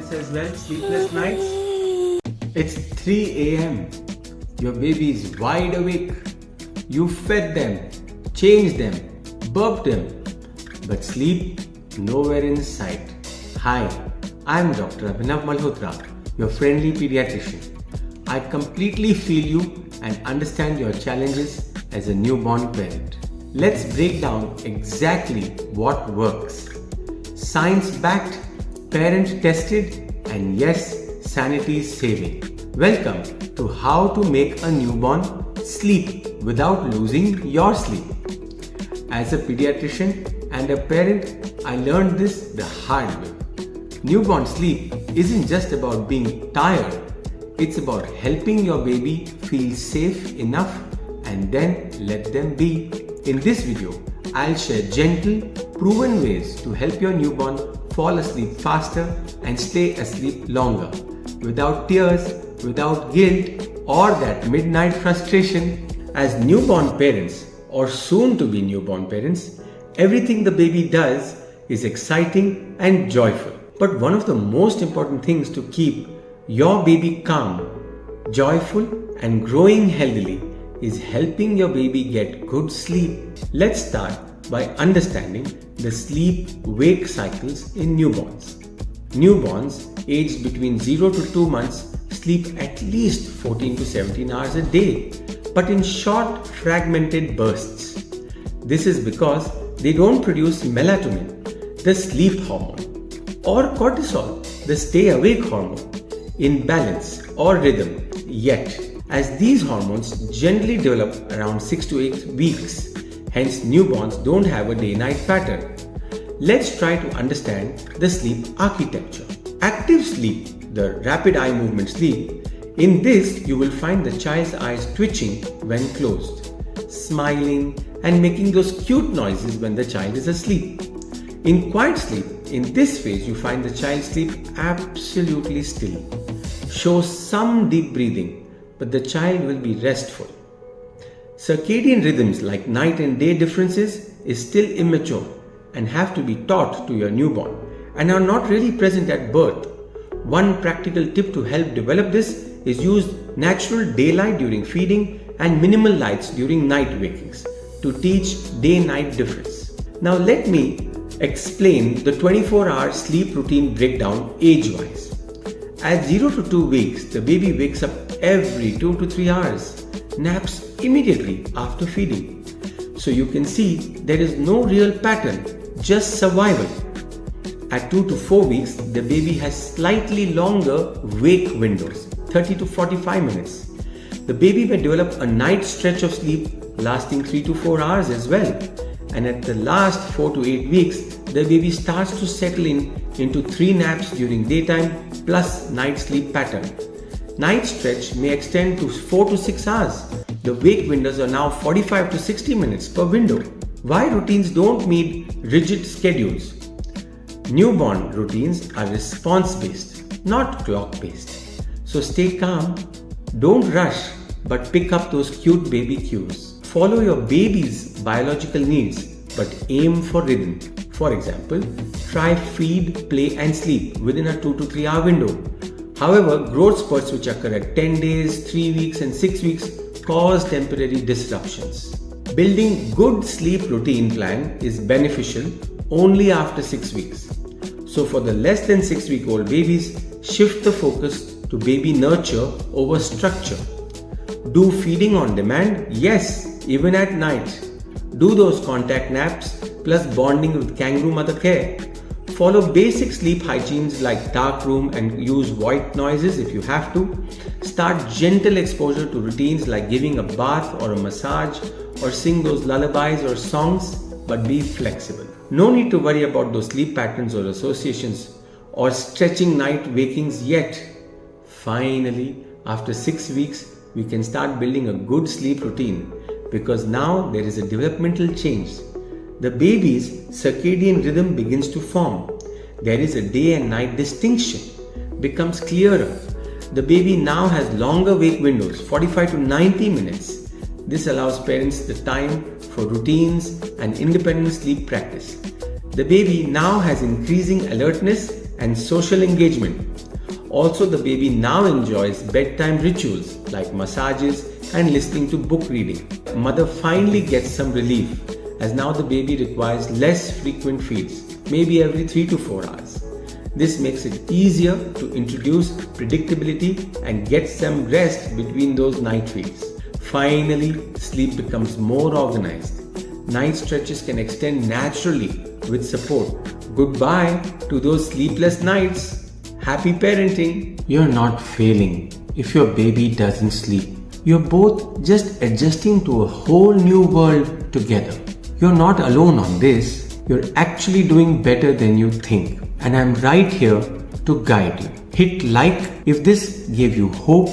illness as well, sleepless nights. It's 3 a.m. Your baby is wide awake. You fed them, changed them, burped them, but sleep nowhere in sight. Hi, I'm Dr. Abinav Malhotra, your friendly pediatrician. I completely feel you and understand your challenges as a newborn parent. Let's break down exactly what works. Science-backed, parent-tested, and yes, sanity-saving. Welcome to how to make a newborn sleep without losing your sleep. As a pediatrician and a parent, I learned this the hard way. Newborn sleep isn't just about being tired. It's about helping your baby feel safe enough and then let them be. In this video, I'll share gentle, proven ways to help your newborn fall asleep faster and stay asleep longer, without tears, without guilt, or that midnight frustration. As newborn parents, or soon-to-be newborn parents, everything the baby does is exciting and joyful. But one of the most important things to keep your baby calm, joyful, and growing healthily is helping your baby get good sleep. Let's start by understanding the sleep-wake cycles in newborns. Newborns aged between 0 to 2 months sleep at least 14 to 17 hours a day, but in short, fragmented bursts. This is because they don't produce melatonin, the sleep hormone, or cortisol, the stay-awake hormone, in balance or rhythm yet, as these hormones generally develop around 6 to 8 weeks. Hence, newborns don't have a day-night pattern. Let's try to understand the sleep architecture. Active sleep, the rapid eye movement sleep, in this you will find the child's eyes twitching when closed, smiling and making those cute noises when the child is asleep. In quiet sleep, in this phase you find the child sleep absolutely still, shows some deep breathing, but the child will be restful. Circadian rhythms like night and day differences is still immature and have to be taught to your newborn and are not really present at birth. One practical tip to help develop this is use natural daylight during feeding and minimal lights during night wakings to teach day-night difference. Now let me explain the 24-hour sleep routine breakdown age-wise. At 0 to 2 weeks, the baby wakes up every 2 to 3 hours, naps immediately after feeding. So you can see there is no real pattern, just survival. At 2 to 4 weeks, the baby has slightly longer wake windows, 30 to 45 minutes. The baby may develop a night stretch of sleep lasting 3 to 4 hours as well. And at the last 4 to 8 weeks, the baby starts to settle into 3 naps during daytime plus night sleep pattern. Night stretch may extend to 4 to 6 hours. The wake windows are now 45 to 60 minutes per window. Why routines don't need rigid schedules? Newborn routines are response-based, not clock-based. So stay calm, don't rush, but pick up those cute baby cues. Follow your baby's biological needs, but aim for rhythm. For example, try feed, play and sleep within a 2 to 3 hour window. However, growth spurts which occur at 10 days, 3 weeks and 6 weeks cause temporary disruptions. Building good sleep routine plan is beneficial only after 6 weeks. So for the less than 6-week-old babies, shift the focus to baby nurture over structure. Do feeding on demand? Yes, even at night. Do those contact naps plus bonding with kangaroo mother care. Follow basic sleep hygienes like dark room and use white noises if you have to. Start gentle exposure to routines like giving a bath or a massage or sing those lullabies or songs, but be flexible. No need to worry about those sleep patterns or associations or stretching night wakings yet. Finally, after 6 weeks, we can start building a good sleep routine because now there is a developmental change. The baby's circadian rhythm begins to form. There is a day and night distinction, becomes clearer. The baby now has longer wake windows, 45 to 90 minutes. This allows parents the time for routines and independent sleep practice. The baby now has increasing alertness and social engagement. Also, the baby now enjoys bedtime rituals like massages and listening to book reading. Mother finally gets some relief as now the baby requires less frequent feeds, maybe every 3 to 4 hours. This makes it easier to introduce predictability and get some rest between those night feeds. Finally, sleep becomes more organized. Night stretches can extend naturally with support. Goodbye to those sleepless nights. Happy parenting. You're not failing if your baby doesn't sleep. You're both just adjusting to a whole new world together. You're not alone on this. You're actually doing better than you think. And I'm right here to guide you. Hit like if this gave you hope